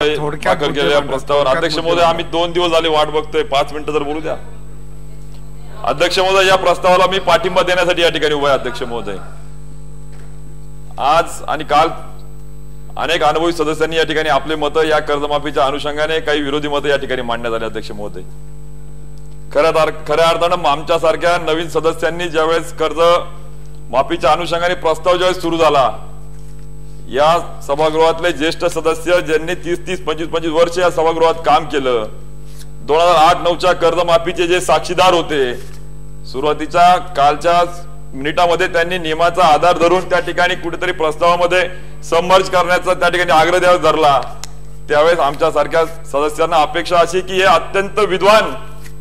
केलेल्या प्रस्तावावर अध्यक्ष महोदय आम्ही 2 दिवस झाले वाट बघतोय, 5 मिनिटं जर बोलू द्या. अध्यक्ष महोदय या प्रस्तावाला मी पाठिंबा देण्यासाठी या ठिकाणी उभा आहे. अध्यक्ष महोदय आज आणि काल अनेक अनुभवी सदस्यांनी या ठिकाणी आपले मत या कर्जमाफीच्या अनुषंगाने काही विरोधी मत या ठिकाणी मांडण्यात आले. अध्यक्ष महोदय खऱ्या अर्थानं आमच्या सारख्या नवीन सदस्यांनी ज्यावेळेस कर्ज माफीच्या अनुषंगाने प्रस्ताव ज्यावेळेस सुरू झाला, या सभागृहातले ज्येष्ठ सदस्य ज्यांनी 30-25 वर्ष या सभागृहात काम केलं, 2008-9च्या कर्जमाफीचे जे साक्षीदार होते, सुरुवातीच्या कालच्या मिनिटामध्ये त्यांनी नियमाचा आधार धरून त्या ठिकाणी कुठेतरी प्रस्तावामध्ये सबमर्ज करण्याचा त्या ठिकाणी आग्रह धरला. त्यावेळेस आमच्या सारख्या सदस्यांना अपेक्षा अशी की हे अत्यंत विद्वान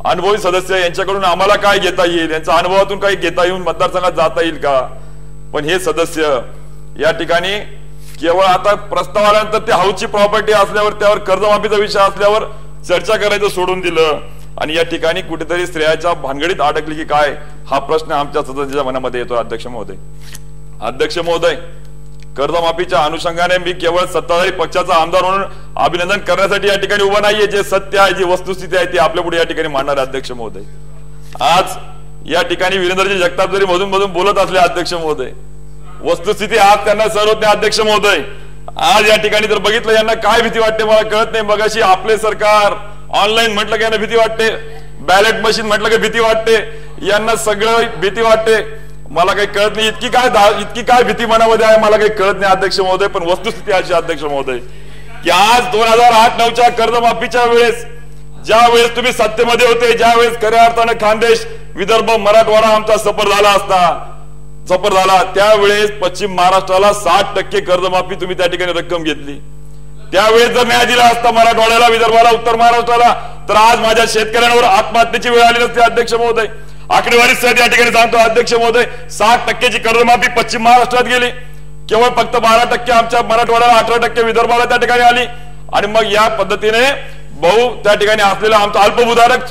अनुभवी सदस्य, यांच्याकडून आम्हाला काय घेता येईल, यांच्या अनुभवातून काही घेता येऊन मतदारसंघात जाता येईल का. पण हे सदस्य या ठिकाणी केवळ आता प्रस्ताव आल्यानंतर ते हाऊसची प्रॉपर्टी असल्यावर त्यावर कर्जमाफीचा विषय असल्यावर चर्चा करायचं सोडून दिलं आणि या ठिकाणी कुठेतरी श्रेयाच्या भानगडीत अडकली की काय, हा प्रश्न आमच्या सदस्यांच्या मनामध्ये येतो. अध्यक्ष महोदय कर्जमाफीच्या अनुषंगाने मी केवळ सत्ताधारी पक्षाचा आमदार म्हणून अभिनंदन करण्यासाठी या ठिकाणी उभा नाहीये. जे सत्य आहे, जी वस्तुस्थिती आहे ती आपल्या पुढे या ठिकाणी मांडणार आहे. अध्यक्ष महोदय आज या ठिकाणी वीरेंद्रजी जगताप जरी मधून मधून बोलत असले, अध्यक्ष महोदय वस्तुस्थिती आज त्यांना सर्वत नाही. अध्यक्ष महोदय आज या ठिकाणी जर बघितलं यांना काय भीती वाटते मला कळत नाही. मगाशी आपले सरकार ऑनलाईन म्हटलं की यांना भीती वाटते, बॅलेट मशीन म्हटलं की भीती वाटते, यांना सगळं भीती वाटते. मला काही कळत नाही इतकी काय भीती मनामध्ये आहे मला काही कळत नाही. अध्यक्ष महोदय पण वस्तुस्थिती अशी अध्यक्ष महोदय की आज 2008-9च्या कर्जमाफीच्या वेळेस ज्या वेळेस तुम्ही सत्तेमध्ये होते, ज्या वेळेस खऱ्या अर्थानं खानदेश, विदर्भ, मराठवाडा आमचा सफर झाला त्यावेळेस पश्चिम महाराष्ट्राला 60% कर्जमाफी तुम्ही त्या ठिकाणी रक्कम घेतली. त्यावेळेस जर न्याय दिला असता मराठवाड्याला, विदर्भाला, उत्तर महाराष्ट्राला, तर आज माझ्या शेतकऱ्यांवर आत्महत्येची वेळ आली नसती. अध्यक्ष महोदय आकडेवारी सहित या ठिकाणी सांगतो अध्यक्ष महोदय 60%ची कर्जमाफी पश्चिम महाराष्ट्रात गेली, केवळ फक्त 12% आमच्या मराठवाड्याला, 18% विदर्भाला त्या ठिकाणी आली. आणि मग या पद्धतीने त्या ठिकाणी असलेला आमचा अल्पभूधारक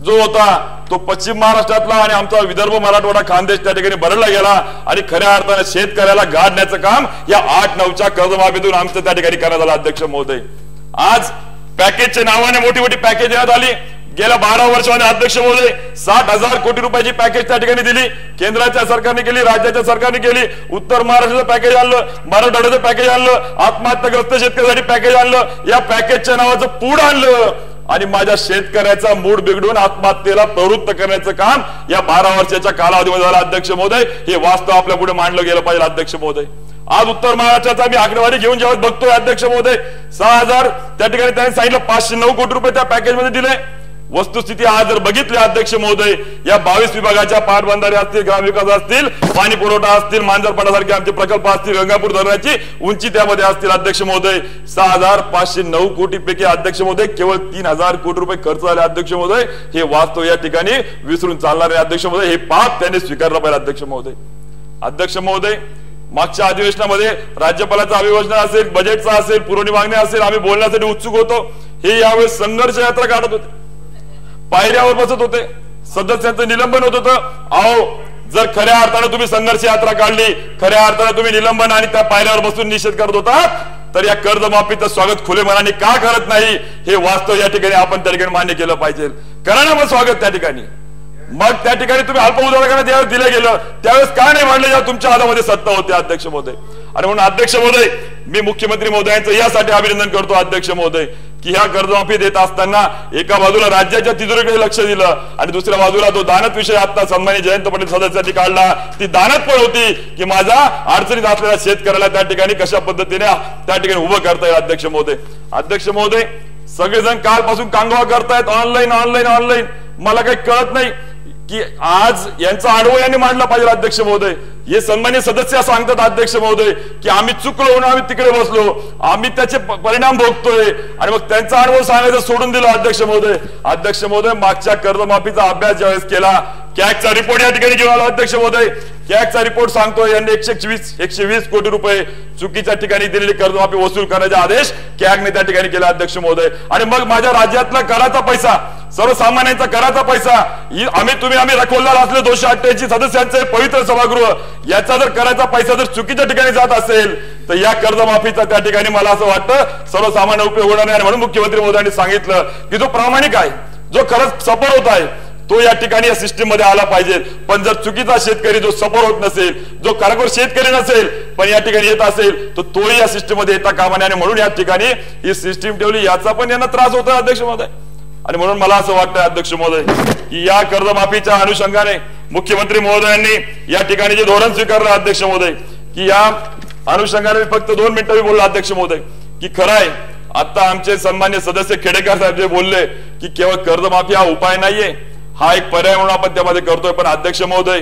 जो होता तो पश्चिम महाराष्ट्रातला आणि आमचा विदर्भ, मराठवाडा, खानदेश त्या ठिकाणी भरला गेला आणि खऱ्या अर्थाने शेतकऱ्याला गाडण्याचं काम या 8-9च्या कर्जमाफीतून आमचं त्या ठिकाणी करण्यात आलं. अध्यक्ष महोदय आज पॅकेजच्या नावाने मोठी मोठी पॅकेज देण्यात आली. गेल्या 12 वर्षांमध्ये अध्यक्ष महोदय 60,000 कोटी रुपयाची पॅकेज त्या ठिकाणी दिली. केंद्राच्या सरकारने केली, राज्याच्या सरकारने केली. उत्तर महाराष्ट्राचं पॅकेज आणलं, मराठवाड्याचं पॅकेज आणलं, आत्महत्याग्रस्त शेतकऱ्यांसाठी पॅकेज आणलं, या पॅकेजच्या नावाचं पूड आणलं आणि माझ्या शेतकऱ्याचा मूड बिघडून आत्महत्येला प्रवृत्त करण्याचं काम या 12 वर्षाच्या कालावधीमध्ये झालं. अध्यक्ष महोदय हे वास्तव आपल्या पुढे मांडलं गेलं पाहिजे. अध्यक्ष महोदय आज उत्तर महाराष्ट्राचा मी आकडेवारी घेऊन ज्यावेळेस बघतोय अध्यक्ष महोदय 6,000 त्या ठिकाणी त्यांनी सांगितलं 509 कोटी रुपये त्या पॅकेजमध्ये दिले. वस्तुस्थिती आज जर बघितली अध्यक्ष महोदय या 22 विभागाच्या पाटबंधारे असतील, ग्रामविकास असतील, पाणी पुरवठा असतील, मांजरपाडासारखे आमचे प्रकल्प असतील, गंगापूर धरणाची उंची त्यामध्ये असतील. अध्यक्ष महोदय 6,509 कोटी पैकी अध्यक्ष महोदय केवळ 3,000 कोटी रुपये खर्च झाले. अध्यक्ष महोदय हे वास्तव या ठिकाणी विसरून चालणार नाही. अध्यक्ष महोदय हे पाप त्यांनी स्वीकारलं पाहिजे. अध्यक्ष महोदय मागच्या अधिवेशनामध्ये राज्यपालाचं अभिभाषण असेल, बजेटचा असेल, पुरवणी मागणी असेल, आम्ही बोलण्यासाठी उत्सुक होतो. हे यावेळेस संघर्ष यात्रा काढत होते, पायऱ्यावर बसत होते, सदस्यांचं निलंबन होत होतं. अहो जर खऱ्या अर्थाने तुम्ही संघर्ष यात्रा काढली, खऱ्या अर्थाने तुम्ही निलंबन आणि त्या पायऱ्यावर बसून निषेध करत होता, तर या कर्जमाफीचं स्वागत खुले मनाने का करत नाही हे वास्तव या ठिकाणी आपण त्या ठिकाणी मान्य केलं पाहिजे. करा ना मग स्वागत त्या ठिकाणी. मग त्या ठिकाणी तुम्ही अल्पभूधारकांना ज्यावेळेस दिलं गेलं त्यावेळेस काय नाही मांडलं, जेव्हा तुमच्या हातामध्ये सत्ता होती. अध्यक्ष महोदय आणि म्हणून अध्यक्ष महोदय मी मुख्यमंत्री महोदयांचं यासाठी अभिनंदन करतो. अध्यक्ष महोदय की ह्या कर्जमाफी देत असताना एका बाजूला राज्याच्या तिजोरीकडे लक्ष दिलं आणि दुसऱ्या बाजूला तो दानत विषय आता सन्माननीय जयंत पाटील सदस्यांनी काढला. ती दानत पण होती की माझा अडचणीत असलेल्या शेतकऱ्याला त्या ठिकाणी कशा पद्धतीने त्या ठिकाणी उभं करता येईल. अध्यक्ष महोदय सगळेजण कालपासून कांगवा करतायत ऑनलाईन. मला काही कळत नाही की आज यांचा अनुभव यांनी मांडला पाहिजे. अध्यक्ष महोदय हे सन्माननीय सदस्य सांगतात अध्यक्ष महोदय की आम्ही चुकलो म्हणून आम्ही तिकडे बसलो, आम्ही त्याचे परिणाम भोगतोय आणि मग त्यांचा अनुभव सांगायचं सोडून दिलं. अध्यक्ष महोदय मागच्या कर्जमाफीचा अभ्यास ज्यावेळेस केला, कॅगचा रिपोर्ट या ठिकाणी घेऊन आला. अध्यक्ष महोदय कॅगचा रिपोर्ट सांगतोय यांनी 120 कोटी रुपये चुकीच्या ठिकाणी दिलेली कर्जमाफी वसूल करण्याचे आदेश कॅगने त्या ठिकाणी केला. अध्यक्ष महोदय आणि मग माझ्या राज्यातला कराचा पैसा सर्वसामान्यांचा कराचा पैसा, आम्ही रखवलेला असले 288 सदस्यांचे पवित्र सभागृह, याचा जर कराचा पैसा जर चुकीच्या ठिकाणी जात असेल तर या कर्जमाफीचा त्या ठिकाणी मला असं वाटतं सर्वसामान्य उपयोग होणार नाही. म्हणून मुख्यमंत्री महोदयांनी सांगितलं की जो प्रामाणिक आहे, जो खरंच सपोर्ट होत आहे, तो या ठिकाणी या सिस्टीम मध्ये आला पाहिजे. पण जर चुकीचा शेतकरी जो सपोर्ट होत नसेल, जो खरोखर शेतकरी नसेल पण या ठिकाणी येत असेल, तर तोही या सिस्टीम मध्ये येता कामा नये. म्हणून या ठिकाणी ही सिस्टीम ठेवली, याचा पण यांना त्रास होतो अध्यक्ष महोदय. आणि म्हणून मला असं वाटतं अध्यक्ष महोदय की या कर्जमाफीच्या अनुषंगाने मुख्यमंत्री महोदयांनी या ठिकाणी जे धोरण स्वीकारलं अध्यक्ष महोदय, की या अनुषंगाने मी फक्त 2 मिनिटं मी बोललो अध्यक्ष महोदय, की खरं आहे आता आमचे सन्मान्य सदस्य खेडेकर साहेब जे बोलले की केवळ कर्जमाफी हा उपाय नाहीये, हा एक पर्याय म्हणून आपण त्यामध्ये करतोय. पण अध्यक्ष महोदय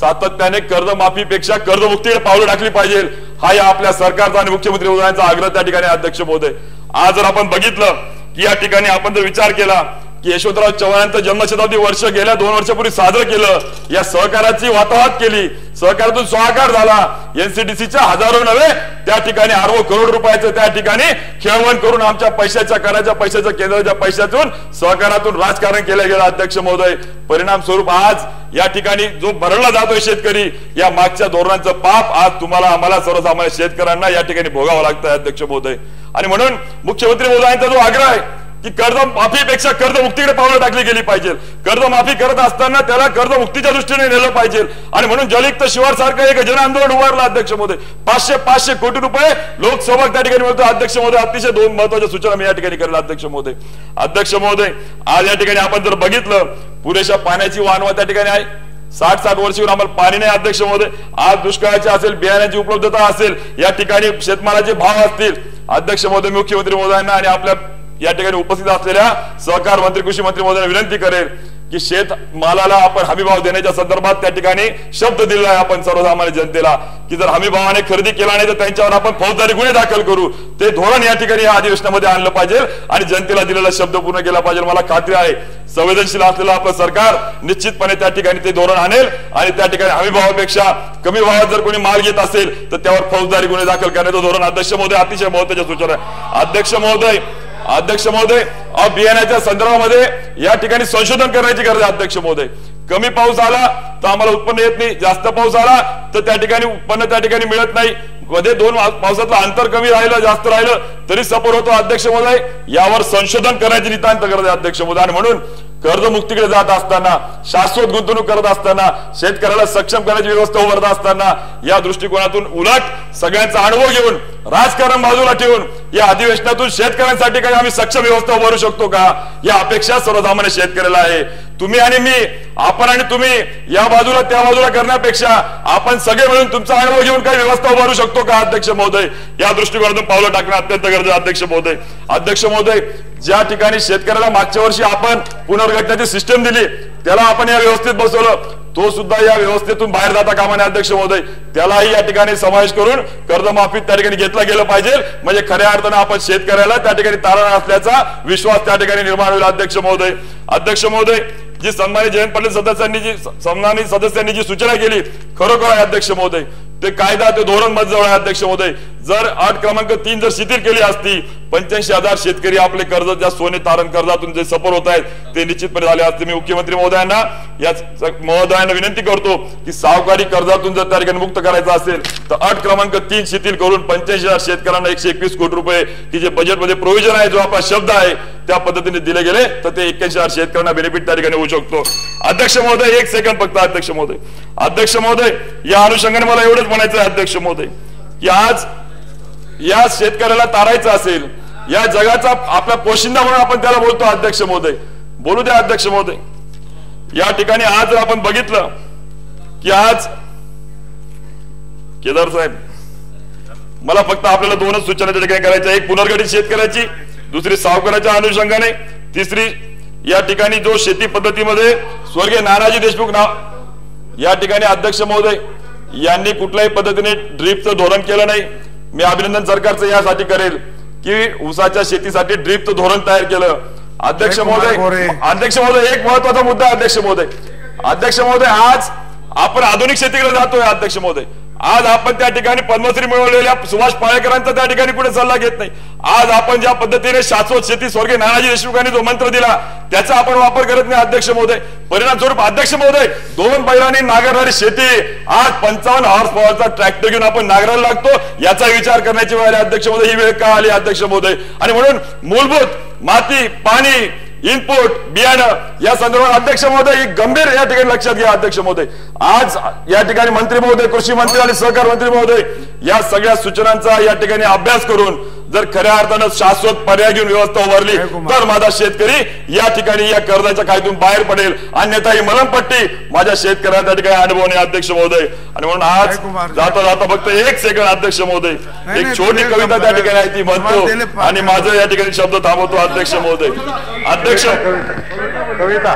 सातत्याने कर्जमाफीपेक्षा कर्जमुक्तीकडे पावलं टाकली पाहिजे, हा या आपल्या सरकारचा आणि मुख्यमंत्री महोदयांचा आग्रह त्या ठिकाणी अध्यक्ष महोदय. आज जर आपण बघितलं की या ठिकाणी आपण जर विचार केला की यशवंतराव चव्हाणांचं जन्मशताब्दी वर्ष गेल्या 2 वर्षापूर्वी साजरं केलं, या सहकाराची वाताहत केली, सहकारातून स्वाकार झाला, एनसीडीसीच्या हजारो नव्हे त्या ठिकाणी अरबो करोड रुपयाचं त्या ठिकाणी खेळवण करून आमच्या पैशाच्या कराच्या पैशाच्या केंद्राच्या पैशातून सहकारातून राजकारण केलं गेलं अध्यक्ष महोदय. परिणाम स्वरूप आज या ठिकाणी जो भरला जातोय शेतकरी, या मागच्या धोरणांचं पाप आज तुम्हाला आम्हाला सर्वसामान्य शेतकऱ्यांना या ठिकाणी भोगावं लागतं अध्यक्ष महोदय. आणि म्हणून मुख्यमंत्री महोदयांचा जो आग्रह आहे की कर्जमाफीपेक्षा कर्जमुक्तीकडे पावलं टाकली गेली पाहिजे, कर्जमाफी करत असताना त्याला कर्जमुक्तीच्या दृष्टीने नेलं पाहिजे. आणि म्हणून जलयुक्त शिवार सारखं एक जन आंदोलन उभारलं अध्यक्ष महोदय. 500 कोटी रुपये लोकसभा त्या ठिकाणी मिळतो अध्यक्ष महोदय. अतिशय 2 महत्वाच्या सूचना मी या ठिकाणी करेल अध्यक्ष महोदय. अध्यक्ष महोदय आज या ठिकाणी आपण जर बघितलं पुरेशा पाण्याची वाहनवा त्या ठिकाणी आहे, 60 वर्षावर आम्हाला पाणी नाही अध्यक्ष महोदय. आज दुष्काळाची असेल, बियाण्याची उपलब्धता असेल, या ठिकाणी शेतमालाचे भाव असतील अध्यक्ष महोदय, मुख्यमंत्री महोदयांना आणि आपल्या या ठिकाणी उपस्थित असलेल्या सहकार मंत्री कृषी मंत्री महोदयांना विनंती करेल की शेतमालाला आपण हमीभाव देण्याच्या संदर्भात त्या ठिकाणी शब्द दिला आहे आपण सर्वसामान्य जनतेला की जर हमीभावाने खरेदी केला नाही तर त्यांच्यावर आपण फौजदारी गुन्हे दाखल करू. ते धोरण या ठिकाणी या अधिवेशनामध्ये आणलं पाहिजे आणि जनतेला दिलेला शब्द पूर्ण केला पाहिजे. मला खात्री आहे संवेदनशील असलेलं आपलं सरकार निश्चितपणे त्या ठिकाणी ते धोरण आणेल आणि त्या ठिकाणी हमीभावापेक्षा कमी भावात जर कोणी माल घेत असेल तर त्यावर फौजदारी गुन्हे दाखल करण्याचं धोरण अध्यक्ष महोदय अतिशय महत्त्वाच्या सूचना आहे. अध्यक्ष महोदय बियाण्याच्या संदर्भामध्ये या ठिकाणी संशोधन करण्याची गरज आहे अध्यक्ष महोदय. कमी पाऊस आला तर आम्हाला उत्पन्न येत नाही, जास्त पाऊस आला तर त्या ठिकाणी उत्पन्न त्या ठिकाणी मिळत नाही, मध्ये 2 पावसातलं अंतर कमी राहिलं जास्त राहिलं तरी सपोर्ट होतो अध्यक्ष महोदय. यावर संशोधन करण्याची नितांत गरज आहे अध्यक्ष महोदय. आणि म्हणून कर्जमुक्तीकडे जात असताना, शाश्वत गुंतवणूक करत असताना, शेतकऱ्याला सक्षम करण्याची व्यवस्था उभारत असताना या दृष्टिकोनातून उलट सगळ्यांचा अनुभव घेऊन राजकारण बाजूला ठेवून या अधिवेशनातून शेतकऱ्यांसाठी काही आम्ही सक्षम व्यवस्था उभारू शकतो का, या अपेक्षा सर्वसामान्य शेतकऱ्याला आहे. तुम्ही आणि मी, आपण आणि तुम्ही या बाजूला त्या बाजूला करण्यापेक्षा आपण सगळे मिळून तुमचा अनुभव घेऊन काही व्यवस्था उभारू शकतो का अध्यक्ष महोदय, या दृष्टिकोनातून पावलं टाकणं अत्यंत गरजेचं अध्यक्ष महोदय. अध्यक्ष महोदय ज्या ठिकाणी शेतकऱ्याला मागच्या वर्षी आपण पुनर्गठनाची सिस्टम दिली त्याला आपण या व्यवस्थेत बसवलं, तो सुद्धा या व्यवस्थेतून बाहेर जाता कामा नये अध्यक्ष महोदय. त्यालाही या ठिकाणी समावेश करून कर्जमाफी त्या ठिकाणी घेतला गेलं पाहिजे, म्हणजे खऱ्या अर्थानं आपण शेतकऱ्याला त्या ठिकाणी तारण असल्याचा विश्वास त्या ठिकाणी निर्माण होईल अध्यक्ष महोदय. अध्यक्ष महोदय जी सन्मानित जयंत पाटील सदस्यांनी जी सूचना केली खरोखर आहे अध्यक्ष महोदय, ते कायदा ते धोरण मजजवळ आहे अध्यक्ष महोदय. जर 8 क्रमांक 3 जर शिथिल केली असती 85,000 शेतकरी आपले कर्ज ज्या सोने तारण कर्जातून जे सफर होत आहेत ते निश्चितपणे झाले असते. मी मुख्यमंत्री महोदयांना विनंती करतो की सावकारी कर्जातून जर त्या ठिकाणी मुक्त करायचं असेल तर 8 क्रमांक 3 शिथिल करून 85,000 शेतकऱ्यांना 121 कोटी रुपये की जे बजेटमध्ये प्रोव्हिजन आहे, जो आपला शब्द आहे त्या पद्धतीने दिले गेले तर ते 81,000 शेतकऱ्यांना बेनिफिट त्या ठिकाणी होऊ शकतो. अध्यक्ष महोदय 1 सेकंड फक्त अध्यक्ष महोदय या अनुषंगाने मला एवढंच म्हणायचं आहे अध्यक्ष महोदय की आज या शेतकऱ्याला तारायचं असेल, या जगाचा आपला पोशिंदा म्हणून आपण त्याला बोलतो अध्यक्ष महोदय, बोलू द्या अध्यक्ष महोदय. या ठिकाणी आज आपण बघितलं की आज केदार साहेब मला फक्त आपल्याला 2च सूचना त्या ठिकाणी करायच्या, एक पुनर्गठित शेतकऱ्याची, दुसरी सावकाराच्या अनुषंगाने, तिसरी या ठिकाणी जो शेती पद्धतीमध्ये स्वर्गीय नानाजी देशमुख या ठिकाणी अध्यक्ष महोदय यांनी कुठल्याही पद्धतीने ड्रीपचं धोरण केलं नाही. मी अभिनंदन सरकारचं यासाठी करेल की ऊसाच्या शेतीसाठी ड्रीपचं धोरण तयार केलं. अध्यक्ष महोदय एक महत्वाचा मुद्दा अध्यक्ष महोदय आज आपण आधुनिक शेतीकडे जातोय अध्यक्ष महोदय. आज आपण त्या ठिकाणी पद्मश्री मिळवलेल्या सुभाष पाळेकरांचा त्या ठिकाणी कुठे सल्ला घेत नाही। आज आपण ज्या पद्धतीने शाश्वत शेती स्वर्गीय नानाजी देशमुखांनी जो मंत्र दिला त्याचा आपण वापर करत नाही अध्यक्ष महोदय। परिणाम स्वरूप अध्यक्ष महोदय 2 बैलांनी नांगरणारी शेती आज 55 हॉर्स पॉवरचा ट्रॅक्टर घेऊन आपण नांगरायला लागतो, याचा विचार करण्याची वेळ आली अध्यक्ष महोदय। ही वेळ का आली अध्यक्ष महोदय? आणि म्हणून मूलभूत माती, पाणी, इनपुट, बियाणं या संदर्भात अध्यक्ष महोदय ही गंभीर या ठिकाणी लक्षात घ्या अध्यक्ष महोदय। आज या ठिकाणी मंत्री महोदय, कृषी मंत्री आणि सहकार मंत्री महोदय या सगळ्या सूचनांचा या ठिकाणी अभ्यास करून जर खऱ्या अर्थानं शाश्वत पर्याय घेऊन व्यवस्था उभारली तर माझा शेतकरी या ठिकाणी या कर्जाच्या कायद्यातून बाहेर पडेल, अन्यथा ही मलमपट्टी माझ्या शेतकऱ्यांना त्या ठिकाणी अनुभवणे अध्यक्ष महोदय। आणि म्हणून आज जाता जाता फक्त 1 सेकंड अध्यक्ष महोदय, एक छोटी कविता त्या ठिकाणी आहे ती म्हणतो आणि माझं या ठिकाणी शब्द थांबवतो अध्यक्ष महोदय। अध्यक्ष कविता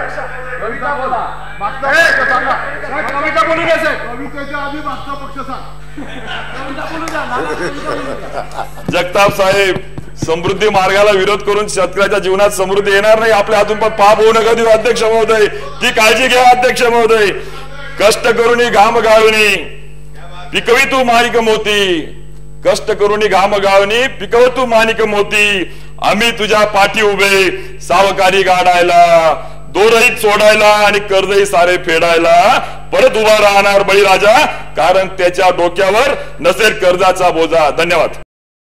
जगताप साहेब, समृद्धी मार्गाला विरोध करून शेतकऱ्याच्या जीवनात समृद्धी येणार नाही, आपल्या हातून पण पाप होऊ नका देऊ अध्यक्ष महोदय, ती काळजी घ्या अध्यक्ष महोदय। कष्ट करूनी घाम गाळूनी पिकवी तू माणिक मोती, कष्ट करूनी घाम गाळूनी पिकव तू माणिक मोती, आम्ही तुझ्या पाठी उभे सावकारी गाडायला, दोरही सोडायला आणि कर्जही सारे फेडायला, परत उभा राहणार बळीराजा, कारण त्याच्या डोक्यावर नसेल कर्जाचा बोजा। धन्यवाद।